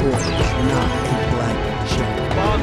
support Shana Black Shepherd.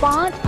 5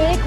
1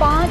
5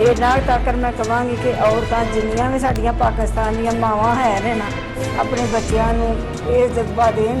ਇਹ ਨਾਲ ਤੱਕ ਮੈਂ ਕਹਾਂਗੀ ਕਿ ਔਰਤਾਂ ਜਿੰਨੀਆਂ ਵੀ ਸਾਡੀਆਂ ਪਾਕਿਸਤਾਨ ਦੀਆਂ ਮਾਵਾਂ ਹੈ ਨੇ ਨਾ, ਆਪਣੇ ਬੱਚਿਆਂ ਨੂੰ ਇਹ ਜਜ਼ਬਾ ਦੇਣ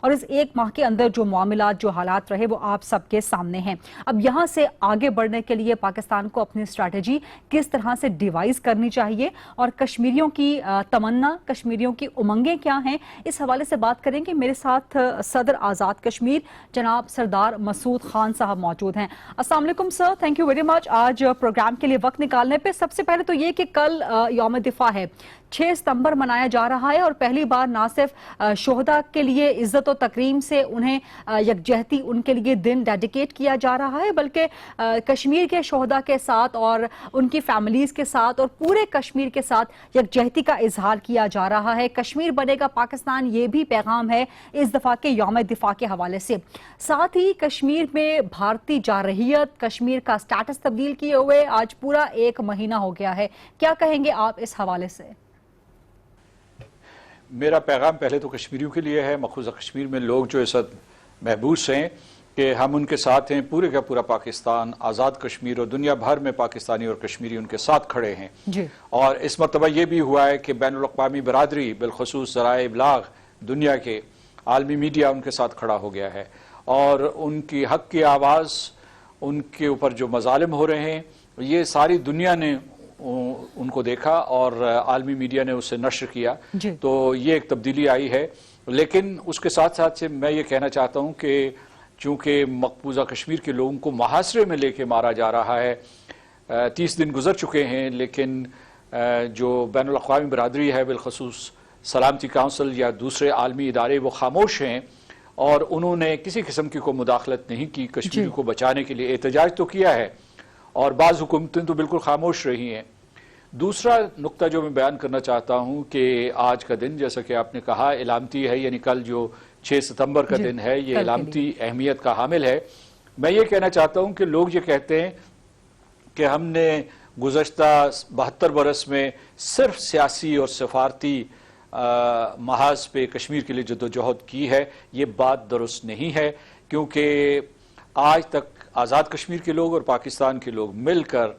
اور اس ایک ماہ کے اندر جو معاملات جو حالات رہے وہ آپ سب کے سامنے ہیں. اب یہاں سے آگے بڑھنے کے لیے پاکستان کو اپنی اسٹریٹجی کس طرح سے ڈیوائز کرنی چاہیے اور کشمیریوں کی تمنا کشمیریوں کی امنگیں کیا ہیں, اس حوالے سے بات کریں گے. میرے ساتھ صدر آزاد کشمیر جناب سردار مسعود خان صاحب موجود ہیں. السلام علیکم سر, تھینک یو ویری مچ آج پروگرام کے لیے وقت نکالنے پہ. سب سے پہلے تو یہ کہ کل یوم دفاع ہے, 6 ستمبر منایا جا رہا ہے اور پہلی بار نہ صرف شہداء کے لیے عزت و تکریم سے انہیں یکجہتی ان کے لیے دن ڈیڈیکیٹ کیا جا رہا ہے بلکہ کشمیر کے شہداء کے ساتھ اور ان کی فیملیز کے ساتھ اور پورے کشمیر کے ساتھ یکجہتی کا اظہار کیا جا رہا ہے. کشمیر بنے گا پاکستان, یہ بھی پیغام ہے اس دفعہ کے یوم دفاع کے حوالے سے. ساتھ ہی کشمیر میں بھارتی جارحیت, کشمیر کا سٹیٹس تبدیل کیے ہوئے آج پورا 1 مہینہ ہو گیا ہے. کیا کہیں گے آپ اس حوالے سے؟ میرا پیغام پہلے تو کشمیریوں کے لیے ہے. مقبوضہ کشمیر میں لوگ جو اس وقت محبوس ہیں کہ ہم ان کے ساتھ ہیں. پورے کا پورا پاکستان, آزاد کشمیر اور دنیا بھر میں پاکستانی اور کشمیری ان کے ساتھ کھڑے ہیں. اور اس مرتبہ یہ بھی ہوا ہے کہ بین الاقوامی برادری بالخصوص ذرائع ابلاغ دنیا کے عالمی میڈیا ان کے ساتھ کھڑا ہو گیا ہے اور ان کی حق کی آواز, ان کے اوپر جو مظالم ہو رہے ہیں, یہ ساری دنیا نے ان کو دیکھا اور عالمی میڈیا نے اسے نشر کیا. تو یہ ایک تبدیلی آئی ہے. لیکن اس کے ساتھ ساتھ سے میں یہ کہنا چاہتا ہوں کہ چونکہ مقبوضہ کشمیر کے لوگوں کو محاصرے میں لے کے مارا جا رہا ہے, 30 دن گزر چکے ہیں, لیکن جو بین الاقوامی برادری ہے بالخصوص سلامتی کونسل یا دوسرے عالمی ادارے وہ خاموش ہیں اور انہوں نے کسی قسم کی کوئی مداخلت نہیں کی کشمیر کو بچانے کے لیے. احتجاج تو کیا ہے اور بعض حکومتیں تو بالکل خاموش رہی ہیں. دوسرا نقطہ جو میں بیان کرنا چاہتا ہوں کہ آج کا دن جیسا کہ آپ نے کہا علامتی ہے, یعنی کل جو 6 ستمبر کا دن ہے یہ علامتی اہمیت کا حامل ہے. میں یہ کہنا چاہتا ہوں کہ لوگ یہ کہتے ہیں کہ ہم نے گزشتہ 72 برس میں صرف سیاسی اور سفارتی محاذ پہ کشمیر کے لیے جدوجہد کی ہے. یہ بات درست نہیں ہے کیونکہ آج تک آزاد کشمیر کے لوگ اور پاکستان کے لوگ مل کر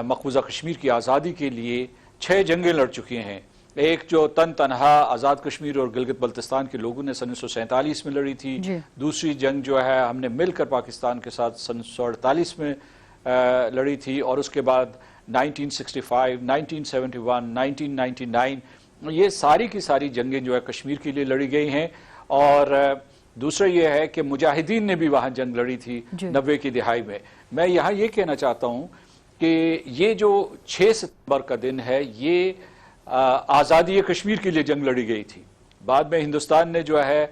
مقبوضہ کشمیر کی آزادی کے لیے 6 جنگیں لڑ چکے ہیں. ایک جو تنہا آزاد کشمیر اور گلگت بلتستان کے لوگوں نے 1947 میں لڑی تھی. دوسری جنگ جو ہے ہم نے مل کر پاکستان کے ساتھ 1948 میں لڑی تھی اور اس کے بعد 1965, 1971, 1999 یہ ساری کی ساری جنگیں جو ہے کشمیر کے لیے لڑی گئی ہیں. اور دوسرا یہ ہے کہ مجاہدین نے بھی وہاں جنگ لڑی تھی 90 کی دہائی میں. میں یہاں یہ کہنا چاہتا ہوں کہ یہ جو 6 ستمبر کا دن ہے یہ آزادی کشمیر کے لیے جنگ لڑی گئی تھی. بعد میں ہندوستان نے جو ہے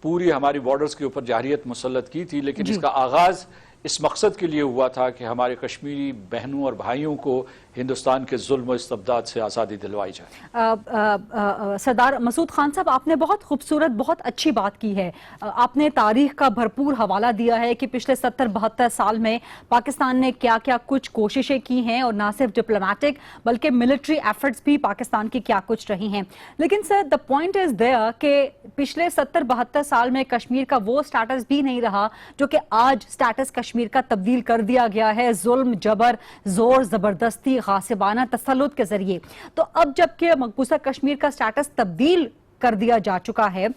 پوری ہماری بارڈرز کے اوپر جارحیت مسلط کی تھی, لیکن اس کا آغاز اس مقصد کے لیے ہوا تھا کہ ہمارے کشمیری بہنوں اور بھائیوں کو ہندوستان کے ظلم و استبداد سے آزادی دلوائی جائے. سردار مسعود خان صاحب, آپ نے بہت خوبصورت بہت اچھی بات کی ہے. آپ نے تاریخ کا بھرپور حوالہ دیا ہے کہ پچھلے 70-72 سال میں پاکستان نے کیا کیا کچھ کوششیں کی ہیں اور نہ صرف ڈپلومیٹک بلکہ ملٹری ایفرٹس بھی پاکستان کی کیا کچھ رہی ہیں. لیکن سر دا پوائنٹ از دیئر کہ پچھلے 70-72 سال میں کشمیر کا وہ سٹیٹس بھی نہیں رہا جو کہ آج سٹیٹس کشمیر کا تبدیل کر دیا گیا ہے ظلم, جبر, زور زبردستی, غاصبانہ تسلط کے ذریعے. تو اب جب کہ مقبوضہ کشمیر کا سٹیٹس تبدیل کر دیا جا چکا ہے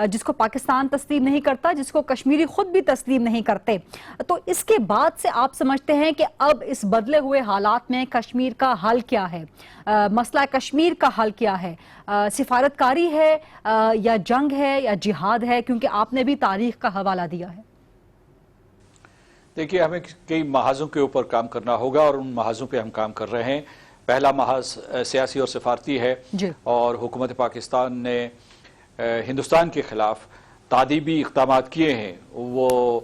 جس کو پاکستان تسلیم نہیں کرتا, جس کو کشمیری خود بھی تسلیم نہیں کرتے, تو اس کے بعد سے آپ سمجھتے ہیں کہ اب اس بدلے ہوئے حالات میں کشمیر کا حل کیا ہے, مسئلہ کشمیر کا حل کیا ہے؟ سفارتکاری ہے یا جنگ ہے یا جہاد ہے؟ کیونکہ آپ نے بھی تاریخ کا حوالہ دیا ہے. دیکھیے ہمیں کئی محاذوں کے اوپر کام کرنا ہوگا اور ان محاذوں پہ ہم کام کر رہے ہیں. پہلا محاذ سیاسی اور سفارتی ہے اور حکومت پاکستان نے ہندوستان کے خلاف تعدیبی اقدامات کیے ہیں, وہ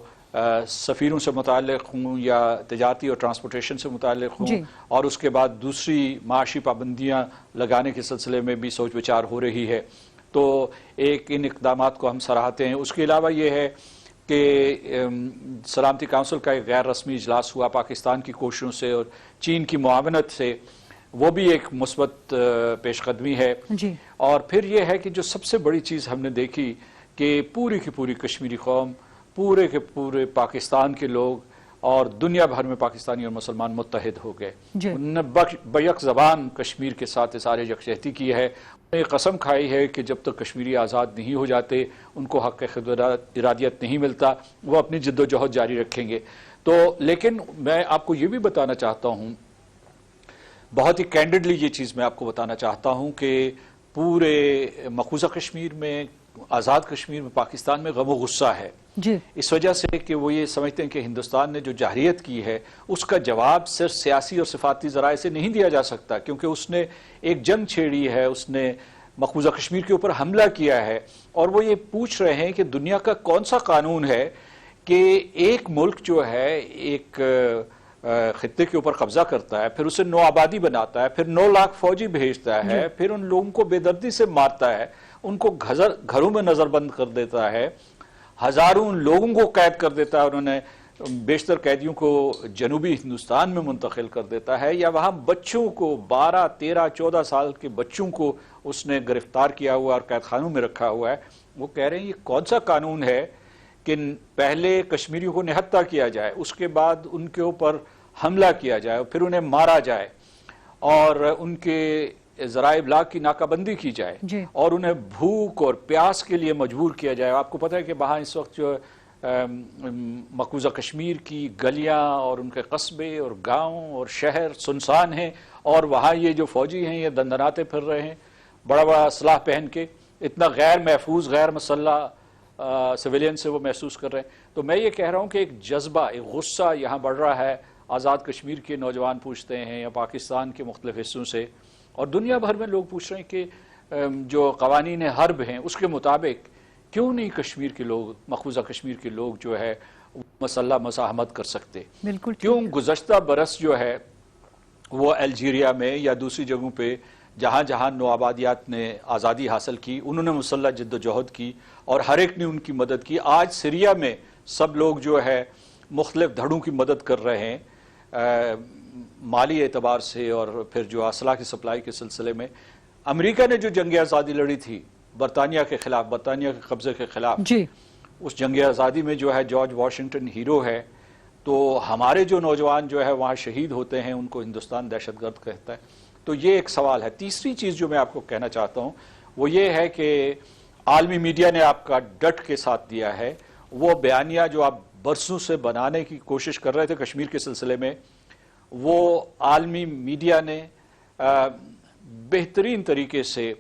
سفیروں سے متعلق ہوں یا تجارتی اور ٹرانسپورٹیشن سے متعلق ہوں, اور اس کے بعد دوسری معاشی پابندیاں لگانے کے سلسلے میں بھی سوچ وچار ہو رہی ہے. تو ایک ان اقدامات کو ہم سراہتے ہیں. اس کے علاوہ یہ ہے کہ سلامتی کونسل کا ایک غیر رسمی اجلاس ہوا پاکستان کی کوششوں سے اور چین کی معاونت سے, وہ بھی ایک مثبت پیش قدمی ہے. اور پھر یہ ہے کہ جو سب سے بڑی چیز ہم نے دیکھی کہ پوری کی پوری کشمیری قوم, پورے کے پورے پاکستان کے لوگ اور دنیا بھر میں پاکستانی اور مسلمان متحد ہو گئے. جی. انہوں نے بیک زبان کشمیر کے ساتھ اظہار یکجہتی کی ہے. انہوں نے قسم کھائی ہے کہ جب تک کشمیری آزاد نہیں ہو جاتے، ان کو حق خود ارادیت نہیں ملتا، وہ اپنی جد و جہد جاری رکھیں گے. تو لیکن میں آپ کو یہ بھی بتانا چاہتا ہوں، بہت ہی کینڈڈلی یہ چیز میں آپ کو بتانا چاہتا ہوں کہ پورے مقبوضہ کشمیر میں، آزاد کشمیر میں، پاکستان میں غم و غصہ ہے. جی. اس وجہ سے کہ وہ یہ سمجھتے ہیں کہ ہندوستان نے جو جارحیت کی ہے اس کا جواب صرف سیاسی اور صفاتی ذرائع سے نہیں دیا جا سکتا، کیونکہ اس نے ایک جنگ چھیڑی ہے، اس نے مقبوضہ کشمیر کے اوپر حملہ کیا ہے. اور وہ یہ پوچھ رہے ہیں کہ دنیا کا کون سا قانون ہے کہ ایک ملک جو ہے ایک خطے کے اوپر قبضہ کرتا ہے، پھر اسے نو آبادی بناتا ہے، پھر 9 لاکھ فوجی بھیجتا ہے، پھر ان لوگوں کو بے دردی سے مارتا ہے، ان کو گھروں میں نظر بند کر دیتا ہے، ہزاروں لوگوں کو قید کر دیتا ہے، انہوں نے بیشتر قیدیوں کو جنوبی ہندوستان میں منتقل کر دیتا ہے، یا وہاں بچوں کو 12 13 14 سال کے بچوں کو اس نے گرفتار کیا ہوا اور قید خانوں میں رکھا ہوا ہے. وہ کہہ رہے ہیں یہ کون سا قانون ہے کہ پہلے کشمیریوں کو نہتہ کیا جائے، اس کے بعد ان کے اوپر حملہ کیا جائے، پھر انہیں مارا جائے اور ان کے ذرائع ابلاغ کی ناکہ بندی کی جائے، جی. اور انہیں بھوک اور پیاس کے لیے مجبور کیا جائے. آپ کو پتہ ہے کہ وہاں اس وقت جو مقبوضہ کشمیر کی گلیاں اور ان کے قصبے اور گاؤں اور شہر سنسان ہیں، اور وہاں یہ جو فوجی ہیں یہ دندناتے پھر رہے ہیں بڑا بڑا اسلحہ پہن کے، اتنا غیر محفوظ غیر مسلح سویلین سے وہ محسوس کر رہے ہیں. تو میں یہ کہہ رہا ہوں کہ ایک جذبہ، ایک غصہ یہاں بڑھ رہا ہے. آزاد کشمیر کے نوجوان پوچھتے ہیں، یا پاکستان کے مختلف حصوں سے اور دنیا بھر میں لوگ پوچھ رہے ہیں کہ جو قوانین حرب ہیں اس کے مطابق کیوں نہیں کشمیر کے لوگ، مقبوضہ کشمیر کے لوگ جو ہے مسلح مزاحمت کر سکتے. بالکل. کیوں گزشتہ برس جو ہے وہ الجیریا میں یا دوسری جگہوں پہ جہاں جہاں نوآبادیات نے آزادی حاصل کی، انہوں نے مسلح جد و جہد کی اور ہر ایک نے ان کی مدد کی. آج سیریا میں سب لوگ جو ہے مختلف دھڑوں کی مدد کر رہے ہیں مالی اعتبار سے، اور پھر جو اسلحہ کی سپلائی کے سلسلے میں. امریکہ نے جو جنگ آزادی لڑی تھی برطانیہ کے خلاف، برطانیہ کے قبضے کے خلاف، جی. اس جنگ آزادی میں جو ہے جارج واشنگٹن ہیرو ہے. تو ہمارے جو نوجوان جو ہے وہاں شہید ہوتے ہیں، ان کو ہندوستان دہشت گرد کہتا ہے. تو یہ ایک سوال ہے. تیسری چیز جو میں آپ کو کہنا چاہتا ہوں وہ یہ ہے کہ عالمی میڈیا نے آپ کا ڈٹ کے ساتھ دیا ہے. وہ بیانیہ جو آپ برسوں سے بنانے کی کوشش کر رہے تھے کشمیر کے سلسلے میں، وہ عالمی میڈیا نے بہترین طریقے سے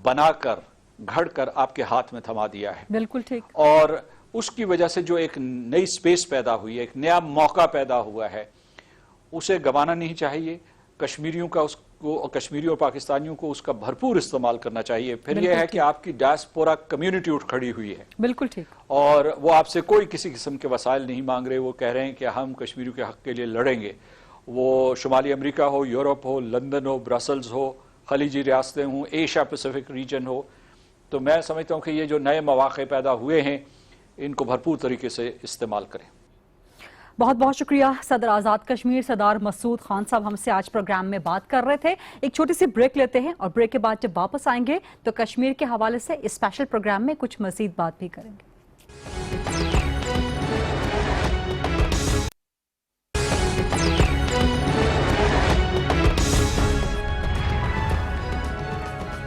بنا کر گھڑ کر آپ کے ہاتھ میں تھما دیا ہے. بالکل ٹھیک. اور اس کی وجہ سے جو ایک نئی سپیس پیدا ہوئی ہے، ایک نیا موقع پیدا ہوا ہے، اسے گنوانا نہیں چاہیے. کشمیریوں کا اس کو، کشمیریوں اور پاکستانیوں کو اس کا بھرپور استعمال کرنا چاہیے. پھر یہ ہے کہ آپ کی ڈائسپورا کمیونٹی اٹھ کھڑی ہوئی ہے. بالکل ٹھیک. اور وہ آپ سے کوئی کسی قسم کے وسائل نہیں مانگ رہے. وہ کہہ رہے ہیں کہ ہم کشمیریوں کے حق کے لیے لڑیں گے. وہ شمالی امریکہ ہو، یورپ ہو، لندن ہو، برسلز ہو، خلیجی ریاستیں ہوں، ایشیا پیسیفک ریجن ہو. تو میں سمجھتا ہوں کہ یہ جو نئے مواقع پیدا ہوئے ہیں ان کو بھرپور طریقے سے استعمال کریں. بہت بہت شکریہ صدر آزاد کشمیر سردار مسعود خان صاحب ہم سے آج پروگرام میں بات کر رہے تھے. ایک چھوٹی سی بریک لیتے ہیں اور بریک کے بعد جب واپس آئیں گے تو کشمیر کے حوالے سے اس اسپیشل پروگرام میں کچھ مزید بات بھی کریں گے.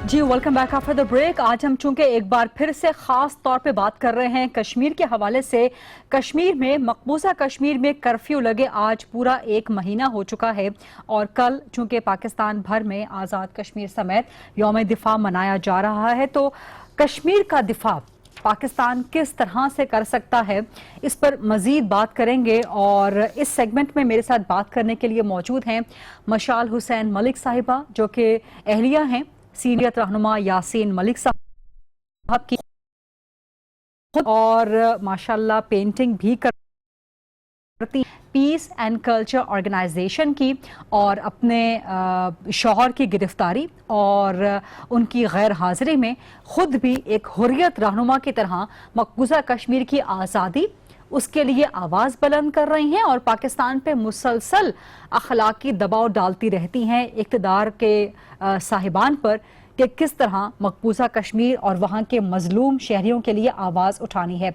جی welcome back after the break. آج ہم چونکہ ایک بار پھر سے خاص طور پہ بات کر رہے ہیں کشمیر کے حوالے سے. کشمیر میں، مقبوضہ کشمیر میں کرفیو لگے آج پورا 1 مہینہ ہو چکا ہے، اور کل چونکہ پاکستان بھر میں آزاد کشمیر سمیت یوم دفاع منایا جا رہا ہے، تو کشمیر کا دفاع پاکستان کس طرح سے کر سکتا ہے، اس پر مزید بات کریں گے. اور اس سیگمنٹ میں میرے ساتھ بات کرنے کے لیے موجود ہیں مشال حسین ملک صاحبہ جو کہ اہلیہ ہیں سینئر رہنما یاسین ملک صاحب کی، اور ماشاءاللہ پینٹنگ بھی کرتی پیس اینڈ کلچر آرگنائزیشن کی، اور اپنے شوہر کی گرفتاری اور ان کی غیر حاضری میں خود بھی ایک حریت رہنما کی طرح مقبوضہ کشمیر کی آزادی، اس کے لیے آواز بلند کر رہی ہیں، اور پاکستان پہ مسلسل اخلاقی دباؤ ڈالتی رہتی ہیں اقتدار کے صاحبان پر کہ کس طرح مقبوضہ کشمیر اور وہاں کے مظلوم شہریوں کے لیے آواز اٹھانی ہے۔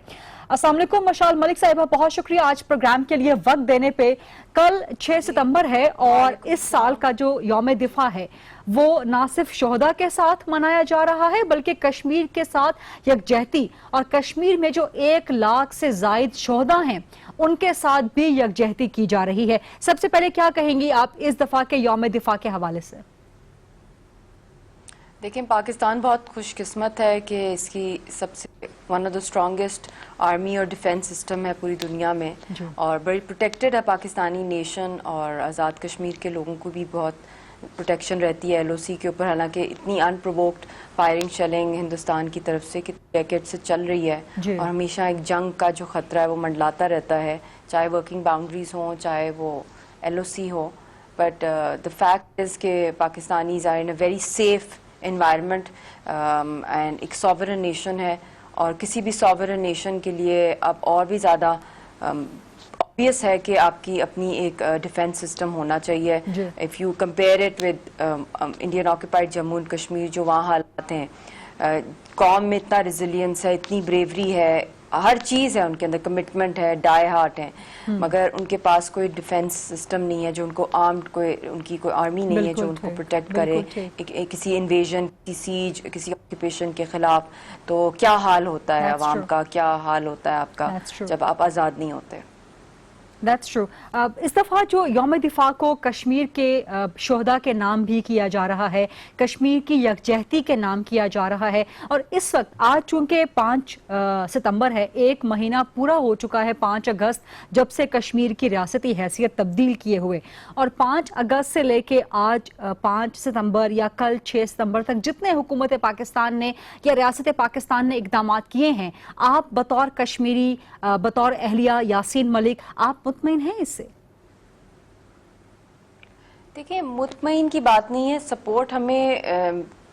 السلام علیکم مشال ملک صاحبہ، بہت شکریہ آج پروگرام کے لیے وقت دینے پہ۔ کل 6 ستمبر ہے اور اس سال کا جو یوم دفاع ہے وہ نہ صرف شہداء کے ساتھ منایا جا رہا ہے بلکہ کشمیر کے ساتھ یکجہتی، اور کشمیر میں جو 1 لاکھ سے زائد شہداء ہیں ان کے ساتھ بھی یکجہتی کی جا رہی ہے۔ سب سے پہلے کیا کہیں گی آپ اس دفعہ کے یوم دفاع کے حوالے سے؟ دیکھیں، پاکستان بہت خوش قسمت ہے کہ اس کی سب سے one of the strongest army اور ڈیفینس سسٹم ہے پوری دنیا میں، اور بڑی پروٹیکٹڈ ہے پاکستانی نیشن، اور آزاد کشمیر کے لوگوں کو بھی بہت پروٹیکشن رہتی ہے ایل او سی کے اوپر، حالانکہ اتنی ان پرووکڈ فائرنگ شیلنگ ہندوستان کی طرف سے کتنے ڈیکیڈ سے چل رہی ہے، اور ہمیشہ ایک جنگ کا جو خطرہ ہے وہ منڈلاتا رہتا ہے، چاہے ورکنگ باؤنڈریز ہوں چاہے وہ ایل او سی ہو، بٹ دا فیکٹ از کہ Pakistanis are in a very safe environment, and ایک ساورن نیشن ہے، اور کسی بھی ساورن نیشن کے لیے اب اور بھی زیادہ obvious ہے کہ آپ کی اپنی ایک ڈیفینس سسٹم ہونا چاہیے۔ If you compare it with Indian occupied Jammu and Kashmir, جو وہاں حالات ہیں، قوم میں اتنا ریزیلینس ہے، اتنی بریوری ہے، ہر چیز ہے ان کے اندر، کمٹمنٹ ہے، ڈائی ہارٹ ہیں، مگر ان کے پاس کوئی ڈیفینس سسٹم نہیں ہے جو ان کو آرمڈ، ان کی کوئی آرمی نہیں ہے جو ان کو پروٹیکٹ کرے کسی انویژن، کسی سیج، کسی آکوپیشن کے خلاف۔ تو کیا حال ہوتا ہے عوام کا، کیا حال ہوتا ہے آپ کا جب آپ آزاد نہیں ہوتے۔ That's true. اس دفعہ جو یوم دفاع کو کشمیر کے شہداء کے نام بھی کیا جا رہا ہے، کشمیر کی یکجہتی کے نام کیا جا رہا ہے، اور اس وقت آج چونکہ 5 ستمبر ہے، 1 مہینہ پورا ہو چکا ہے 5 اگست جب سے کشمیر کی ریاستی حیثیت تبدیل کیے ہوئے، اور 5 اگست سے لے کے آج 5 ستمبر یا کل 6 ستمبر تک جتنے حکومت پاکستان نے یا ریاست پاکستان نے اقدامات کیے ہیں، آپ بطور کشمیری، بطور اہلیہ یاسین ملک، آپ مطمئن ہیں اس سے؟ دیکھیں، مطمئن کی بات نہیں ہے، سپورٹ ہمیں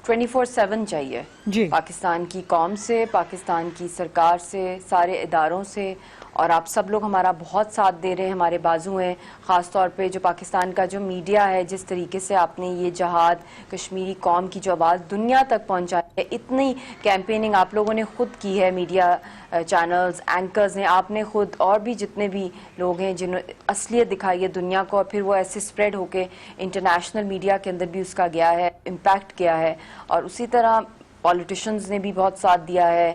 24/7 چاہیے، پاکستان کی قوم سے، پاکستان کی سرکار سے، سارے اداروں سے، اور آپ سب لوگ ہمارا بہت ساتھ دے رہے ہیں، ہمارے بازو ہیں، خاص طور پہ جو پاکستان کا جو میڈیا ہے، جس طریقے سے آپ نے یہ جہاد کشمیری قوم کی جو آواز دنیا تک پہنچائی ہے، اتنی کیمپیننگ آپ لوگوں نے خود کی ہے، میڈیا چینلز، اینکرز ہیں، آپ نے خود، اور بھی جتنے بھی لوگ ہیں جنہوں نے اصلیت دکھائی ہے دنیا کو، اور پھر وہ ایسے اسپریڈ ہو کے انٹرنیشنل میڈیا کے اندر بھی اس کا گیا ہے، امپیکٹ کیا ہے، اور اسی طرح پولیٹیشنز نے بھی بہت ساتھ دیا ہے،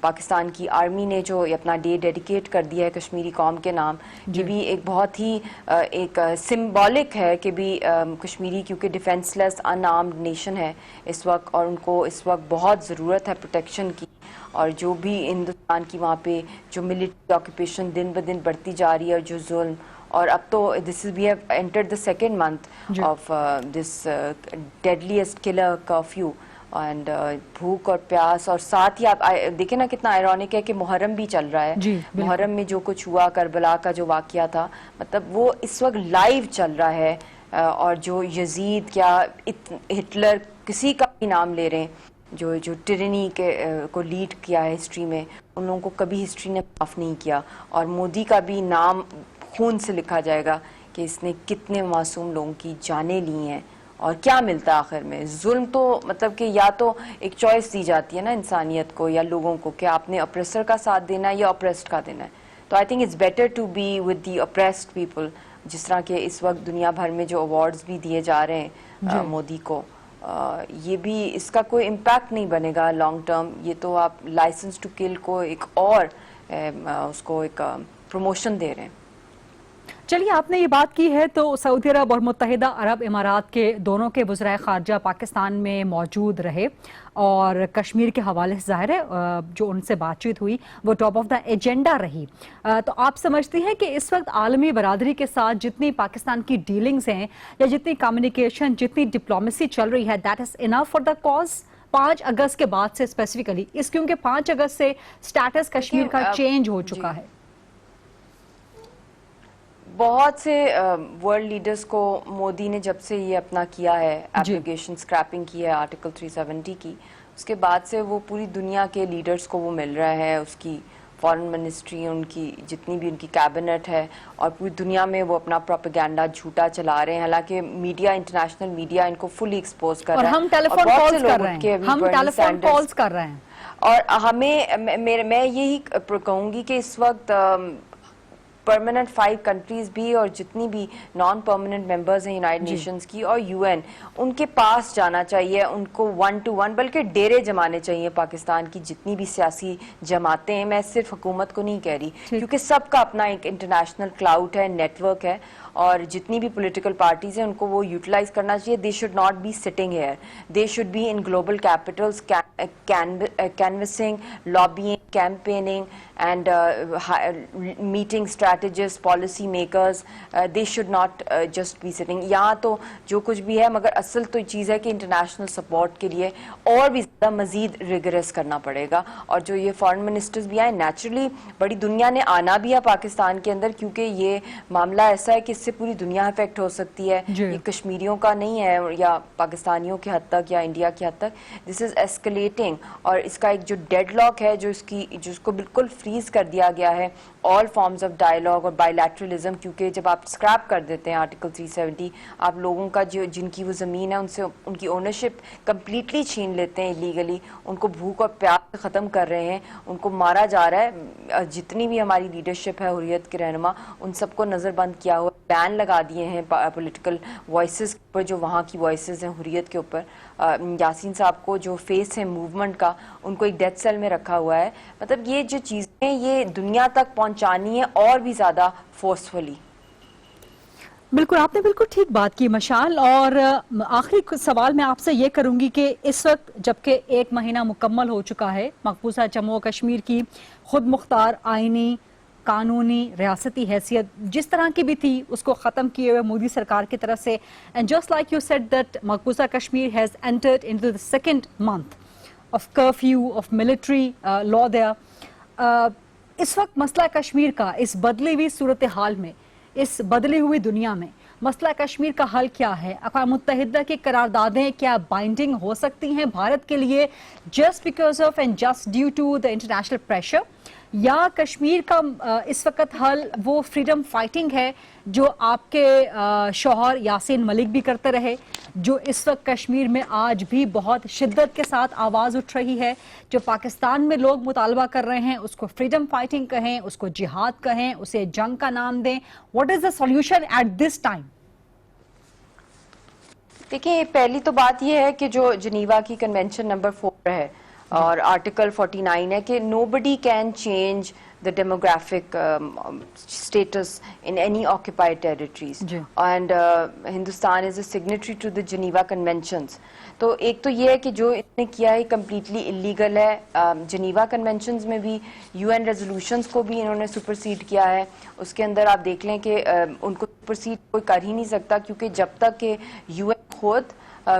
پاکستان کی آرمی نے جو اپنا ڈے ڈیڈیکیٹ کر دیا ہے کشمیری قوم کے نام، یہ بھی ایک بہت ہی ایک سمبولک ہے کہ بھی کشمیری کیونکہ ڈیفینس لیس ان آرمڈ نیشن ہے اس وقت، اور ان کو اس وقت بہت ضرورت ہے پروٹیکشن کی، اور جو بھی ہندوستان کی وہاں پہ جو ملٹری آکوپیشن دن بدن بڑھتی جا رہی ہے، اور جو ظلم، اور اب تو we have entered the 2nd month of this deadliest killer curfew، and بھوک اور پیاس، اور ساتھ ہی آپ دیکھیں نا کتنا آئرونک ہے کہ محرم بھی چل رہا ہے، محرم میں جو کچھ ہوا، کربلا کا جو واقعہ تھا، مطلب وہ اس وقت لائیو چل رہا ہے، اور جو یزید، کیا ہٹلر، کسی کا بھی نام لے رہے ہیں، جو ٹرینی کے کو لیڈ کیا ہے ہسٹری میں، ان لوگوں کو کبھی ہسٹری نے معاف نہیں کیا، اور مودی کا بھی نام خون سے لکھا جائے گا کہ اس نے کتنے معصوم لوگوں کی جانیں لی ہیں، اور کیا ملتا ہے آخر میں؟ ظلم تو مطلب کہ یا تو ایک چوائس دی جاتی ہے نا انسانیت کو یا لوگوں کو کہ آپ نے اپریسر کا ساتھ دینا ہے یا اپریسڈ کا دینا ہے، تو I think it's better to be with the oppressed people, جس طرح کہ اس وقت دنیا بھر میں جو ایوارڈز بھی دیے جا رہے ہیں مودی کو، یہ بھی اس کا کوئی امپیکٹ نہیں بنے گا لانگ ٹرم، یہ تو آپ لائسنس ٹو کل کو ایک اور اس کو ایک پروموشن دے رہے ہیں۔ چلیے، آپ نے یہ بات کی ہے تو سعودی عرب اور متحدہ عرب امارات کے دونوں کے وزرائے خارجہ پاکستان میں موجود رہے، اور کشمیر کے حوالے سے ظاہر ہے جو ان سے بات چیت ہوئی وہ ٹاپ آف دا ایجنڈا رہی، تو آپ سمجھتی ہیں کہ اس وقت عالمی برادری کے ساتھ جتنی پاکستان کی ڈیلنگز ہیں یا جتنی کمیونیکیشن، جتنی ڈپلومیسی چل رہی ہے، that is enough for the cause 5 اگست کے بعد سے اسپیسیفکلی، اس کیونکہ 5 اگست سے سٹیٹس کشمیر کا چینج ہو چکا ہے؟ بہت سے ورلڈ لیڈرز کو مودی نے جب سے یہ اپنا کیا ہے ایپلیکیشن اسکریپنگ کی ہے آرٹیکل 370 کی، اس کے بعد سے وہ پوری دنیا کے لیڈرز کو وہ مل رہا ہے، اس کی فارن منسٹری, ان کی جتنی بھی ان کی کیبنٹ ہے, اور پوری دنیا میں وہ اپنا پروپیگنڈا جھوٹا چلا رہے ہیں, حالانکہ میڈیا, انٹرنیشنل میڈیا ان کو فلی ایکسپوز کر رہا ہے. اور ہم ٹیلی فون کالز کر رہے ہیں, ہم ٹیلی فون کالز کر رہے ہیں. اور ہمیں, میں یہی کہوں گی کہ اس وقت پرماننٹ 5 کنٹریز بھی اور جتنی بھی نان پرماننٹ ممبرز ہیں یونائٹڈ نیشنز کی اور UN, ان کے پاس جانا چاہیے, ان کو 1 to 1 بلکہ ڈیرے جمانے چاہیے پاکستان کی جتنی بھی سیاسی جماعتیں ہیں. میں صرف حکومت کو نہیں کہہ رہی, کیونکہ سب کا اپنا ایک انٹرنیشنل کلاؤڈ ہے, نیٹ ورک ہے, اور جتنی بھی پولیٹیکل پارٹیز ہیں ان کو وہ یوٹیلائز کرنا چاہیے. They should not be sitting here, they should be in global capitals, canvassing, lobbying, campaigning and meeting strategist, policy makers. They should not just be sitting. یہاں تو جو کچھ بھی ہے, مگر اصل تو چیز ہے کہ انٹرنیشنل سپورٹ کے لیے اور بھی زیادہ مزید ریگرس کرنا پڑے گا. اور جو یہ فارن منسٹرز بھی آئے, نیچرلی بڑی دنیا نے آنا بھی ہے پاکستان کے اندر, کیونکہ یہ معاملہ ایسا ہے کہ اس سے پوری دنیا افیکٹ ہو سکتی ہے. یہ کشمیریوں کا نہیں ہے یا پاکستانیوں کے حد تک یا انڈیا کی حد تک, دس از ایسکلیٹنگ. اور اس کا ایک جو ڈیڈ لاک ہے, جو اس کو بالکل فریز کر دیا گیا ہے, آل فارمز آف ڈائیلاگ اور بائیلیٹرلزم. کیونکہ جب آپ اسکریپ کر دیتے ہیں آرٹیکل 370, آپ لوگوں کا جن کی وہ زمین ہے ان کی اونرشپ کمپلیٹلی چھین لیتے ہیں لیگلی, ان کو بھوک اور پیاس ختم کر رہے ہیں, ان کو مارا جا رہا ہے. جتنی بھی ہماری لیڈرشپ ہے, حریت کے رہنما, ان سب کو نظر بند کیا ہوا, بین لگا دیے ہیں پولیٹیکل وائسز پر, جو وہاں کی وائسز ہیں حریت کے اوپر. یاسین صاحب کو جو فیس ہے موومنٹ کا, ان کو ایک ڈیتھ سیل میں رکھا ہوا ہے. مطلب یہ جو چیزیں یہ دنیا تک پہنچانی ہے اور بھی زیادہ فورسفلی. بالکل, آپ نے بالکل ٹھیک بات کی مشال. اور آخری سوال میں آپ سے یہ کروں گی کہ اس وقت جبکہ 1 مہینہ مکمل ہو چکا ہے مقبوضہ جموں و کشمیر کی خود مختار آئینی قانونی ریاستی حیثیت جس طرح کی بھی تھی, اس کو ختم کیے ہوئے مودی سرکار کی طرف سے, and just like you said that مقبوضہ Kashmir has entered into the second month of curfew, of military law there. اس وقت مسئلہ کشمیر کا اس بدلی ہوئی صورتحال میں, اس بدلی ہوئی دنیا میں مسئلہ کشمیر کا حل کیا ہے؟ اقوام متحدہ کی قراردادیں کیا بائنڈنگ ہو سکتی ہیں بھارت کے لیے just because of and just due to the international pressure, یا کشمیر کا اس وقت حل وہ فریڈم فائٹنگ ہے جو آپ کے شوہر یاسین ملک بھی کرتے رہے, جو اس وقت کشمیر میں آج بھی بہت شدت کے ساتھ آواز اٹھ رہی ہے, جو پاکستان میں لوگ مطالبہ کر رہے ہیں, اس کو فریڈم فائٹنگ کہیں, اس کو جہاد کہیں, اسے جنگ کا نام دیں. What is the solution at this time? دیکھیں, پہلی تو بات یہ ہے کہ جو جنیوا کی کنونشن نمبر 4 ہے اور آرٹیکل 49 ہے کہ nobody can change the demographic status in any occupied territories. And Hindustan is a signatory to the Geneva Conventions. تو ایک تو یہ ہے کہ جو انہوں نے کیا ہے کمپلیٹلی انلیگل ہے. جنیوا کنونشنز میں بھی UN ریزولوشنز کو بھی انہوں نے سپرسیڈ کیا ہے. اس کے اندر آپ دیکھ لیں کہ ان کو سپرسیڈ کوئی کر ہی نہیں سکتا, کیونکہ جب تک کہ UN خود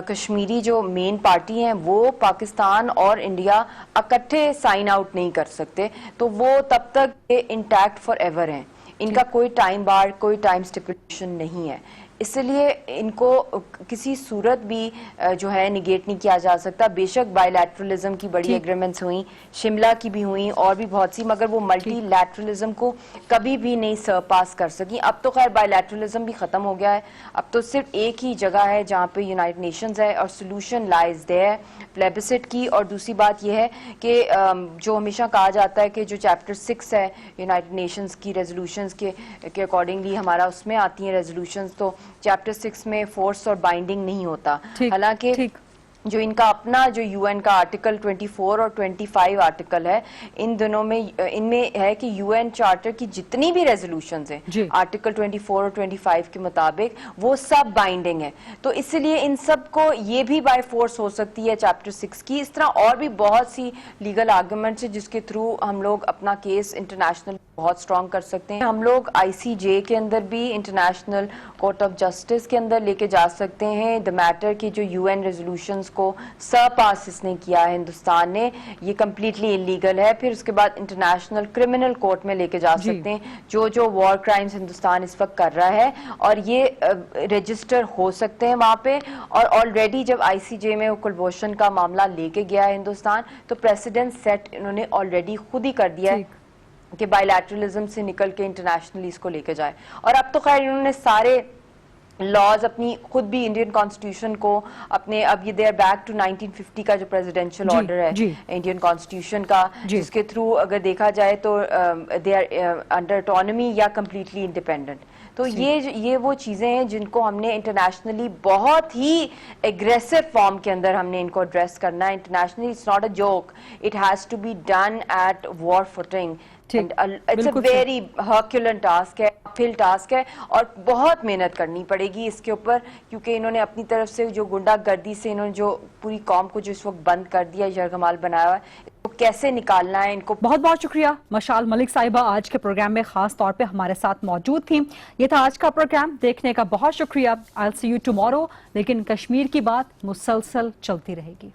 کشمیری جو مین پارٹی ہیں وہ پاکستان اور انڈیا اکٹھے سائن آؤٹ نہیں کر سکتے, تو وہ تب تک انٹیکٹ فار ایور ہیں. ان کا کوئی ٹائم بار, کوئی ٹائم سٹیپولیشن نہیں ہے. اس لیے ان کو کسی صورت بھی جو ہے نگیٹ نہیں کیا جا سکتا. بے شک بائی لیٹرلزم کی بڑی ایگریمنٹس ہوئیں, شملہ کی بھی ہوئیں اور بھی بہت سی, مگر وہ ملٹی لیٹرلزم کو کبھی بھی نہیں سرپاس کر سکی. اب تو خیر بائی لیٹرلزم بھی ختم ہو گیا ہے, اب تو صرف ایک ہی جگہ ہے جہاں پہ یونائٹڈ نیشنز ہے, اور سولوشن لائز دیئر پلیبسٹ کی. اور دوسری بات یہ ہے کہ جو ہمیشہ کہا جاتا ہے کہ جو چیپٹر 6 ہے یونائٹڈ نیشنز کی ریزولوشنز کے اکارڈنگلی ہمارا اس میں آتی ہیں ریزولوشنز, تو چیپٹر 6 میں فورس اور بائنڈنگ نہیں ہوتا. حالانکہ جو ان کا اپنا جو UN کا آرٹیکل 24 اور 25 آرٹیکل ہے, ان دونوں میں ان میں ہے کہ UN چارٹر کی جتنی بھی ریزولوشنز ہیں آرٹیکل 24 اور 25 کے مطابق وہ سب بائنڈنگ ہے. تو اس لیے ان سب کو یہ بھی بائی فورس ہو سکتی ہے چیپٹر 6 کی. اس طرح اور بھی بہت سی لیگل آرگومنٹس ہیں جس کے تھرو ہم لوگ اپنا کیس انٹرنیشنل بہت اسٹرانگ کر سکتے ہیں. ہم لوگ ICJ کے اندر بھی, انٹرنیشنل کورٹ آف جسٹس کے اندر لے کے جا سکتے ہیں دا میٹر کی جو UN ریزولوشنز کو سرپاس اس نے کیا ہے ہندوستان نے, یہ کمپلیٹلی انلیگل ہے. پھر اس کے بعد انٹرنیشنل کرمنل کورٹ میں لے کے جا سکتے ہیں جو وار کرائمز ہندوستان اس وقت کر رہا ہے, اور یہ رجسٹر ہو سکتے ہیں وہاں پہ. اور آلریڈی جب ICJ میں کلبھوشن کا معاملہ لے کے گیا ہے ہندوستان, تو پریسیڈنٹ سیٹ انہوں نے آلریڈی خود ہی کر دیا ہے. کہ بائیلیٹرلزم سے نکل کے انٹرنیشنلی اس کو لے کے جائے. اور اب تو خیر انہوں نے سارے لاز اپنی خود بھی انڈین کانسٹیٹیوشن کو اپنے اب یہ دے آر بیک ٹو 1950 کا جو پریزیڈینشیل آرڈر ہے انڈین کانسٹیٹیوشن کا, جس کے تھرو اگر دیکھا جائے تو دے آر انڈر اٹانومی یا کمپلیٹلی انڈیپینڈنٹ. تو یہ وہ چیزیں ہیں جن کو ہم نے انٹرنیشنلی بہت ہی ایگریسو فارم کے اندر ہم نے ان کو ایڈریس کرنا ہے. Internationally it's not a joke, it has to be done at war footing. It's a very herculean task ہے, اپہل ٹاسک ہے, اور بہت محنت کرنی پڑے گی اس کے اوپر, کیونکہ انہوں نے اپنی طرف سے جو گنڈا گردی سے انہوں نے جو پوری قوم کو جو اس وقت بند کر دیا, یرغمال بنایا ہوا ہے, اس کو کیسے نکالنا ہے ان کو. بہت بہت شکریہ مشال ملک صاحبہ, آج کے پروگرام میں خاص طور پہ ہمارے ساتھ موجود تھیں. یہ تھا آج کا پروگرام, دیکھنے کا بہت شکریہ. I'll see you tomorrow. لیکن کشمیر کی بات مسلسل چلتی رہے گی.